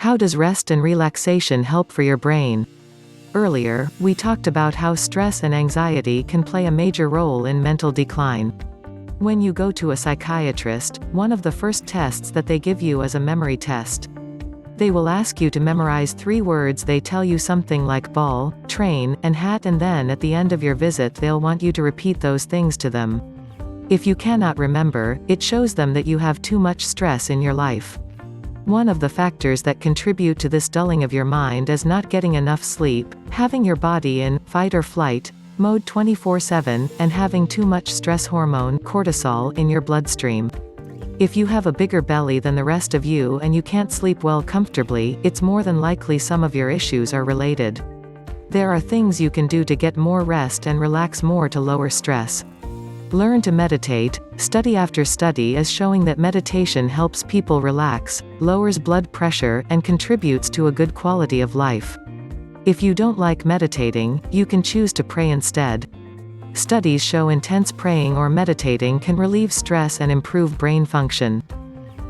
How does rest and relaxation help for your brain? Earlier, we talked about how stress and anxiety can play a major role in mental decline. When you go to a psychiatrist, one of the first tests that they give you is a memory test. They will ask you to memorize 3 words. They tell you something like ball, train, and hat, and then at the end of your visit they'll want you to repeat those things to them. If you cannot remember, it shows them that you have too much stress in your life. One of the factors that contribute to this dulling of your mind is not getting enough sleep, having your body in fight or flight mode 24/7, and having too much stress hormone cortisol in your bloodstream. If you have a bigger belly than the rest of you and you can't sleep well comfortably, it's more than likely some of your issues are related. There are things you can do to get more rest and relax more to lower stress. Learn to meditate. Study after study is showing that meditation helps people relax, lowers blood pressure, and contributes to a good quality of life. If you don't like meditating, you can choose to pray instead. Studies show intense praying or meditating can relieve stress and improve brain function.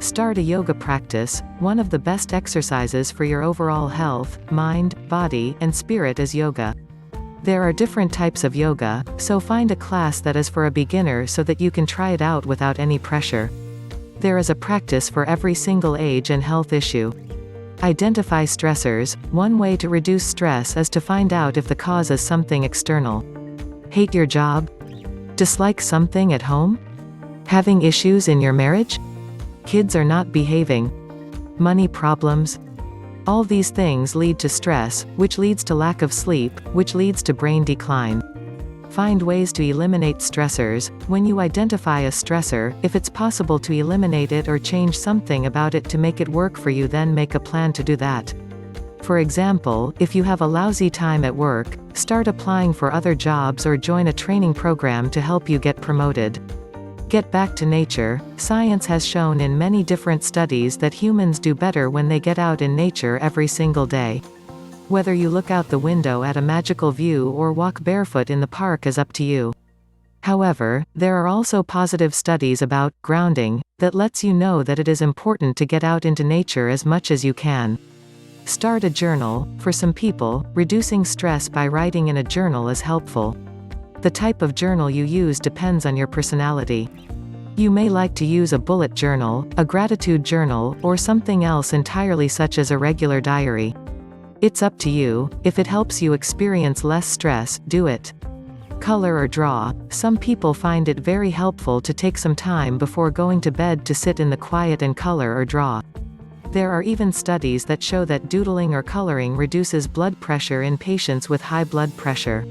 Start a yoga practice. One of the best exercises for your overall health, mind, body, and spirit is yoga. There are different types of yoga, so find a class that is for a beginner so that you can try it out without any pressure. There is a practice for every single age and health issue. Identify stressors. One way to reduce stress is to find out if the cause is something external. Hate your job? Dislike something at home? Having issues in your marriage? Kids are not behaving? Money problems? All these things lead to stress, which leads to lack of sleep, which leads to brain decline. Find ways to eliminate stressors. When you identify a stressor, if it's possible to eliminate it or change something about it to make it work for you, then make a plan to do that. For example, if you have a lousy time at work, start applying for other jobs or join a training program to help you get promoted. Get back to nature. Science has shown in many different studies that humans do better when they get out in nature every single day. Whether you look out the window at a magical view or walk barefoot in the park is up to you. However, there are also positive studies about grounding that lets you know that it is important to get out into nature as much as you can. Start a journal. For some people, reducing stress by writing in a journal is helpful. The type of journal you use depends on your personality. You may like to use a bullet journal, a gratitude journal, or something else entirely, such as a regular diary. It's up to you. If it helps you experience less stress, do it. Color or draw. Some people find it very helpful to take some time before going to bed to sit in the quiet and color or draw. There are even studies that show that doodling or coloring reduces blood pressure in patients with high blood pressure.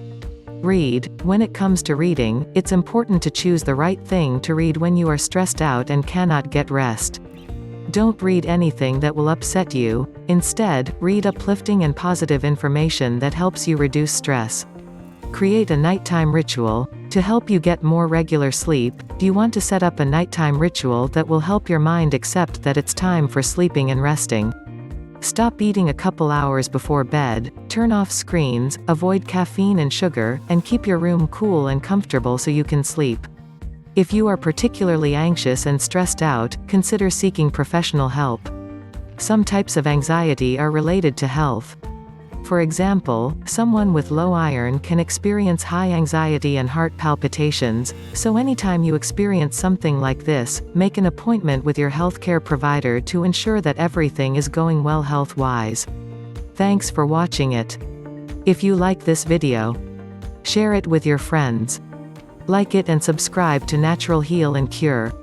Read. When it comes to reading, it's important to choose the right thing to read when you are stressed out and cannot get rest. Don't read anything that will upset you. Instead, read uplifting and positive information that helps you reduce stress. Create a nighttime ritual. To help you get more regular sleep, you want to set up a nighttime ritual that will help your mind accept that it's time for sleeping and resting. Stop eating a couple hours before bed, turn off screens, avoid caffeine and sugar, and keep your room cool and comfortable so you can sleep. If you are particularly anxious and stressed out, consider seeking professional help. Some types of anxiety are related to health. For example, someone with low iron can experience high anxiety and heart palpitations, so anytime you experience something like this, make an appointment with your healthcare provider to ensure that everything is going well health-wise. Thanks for watching it. If you like this video, share it with your friends. Like it and subscribe to Natural Heal and Cure.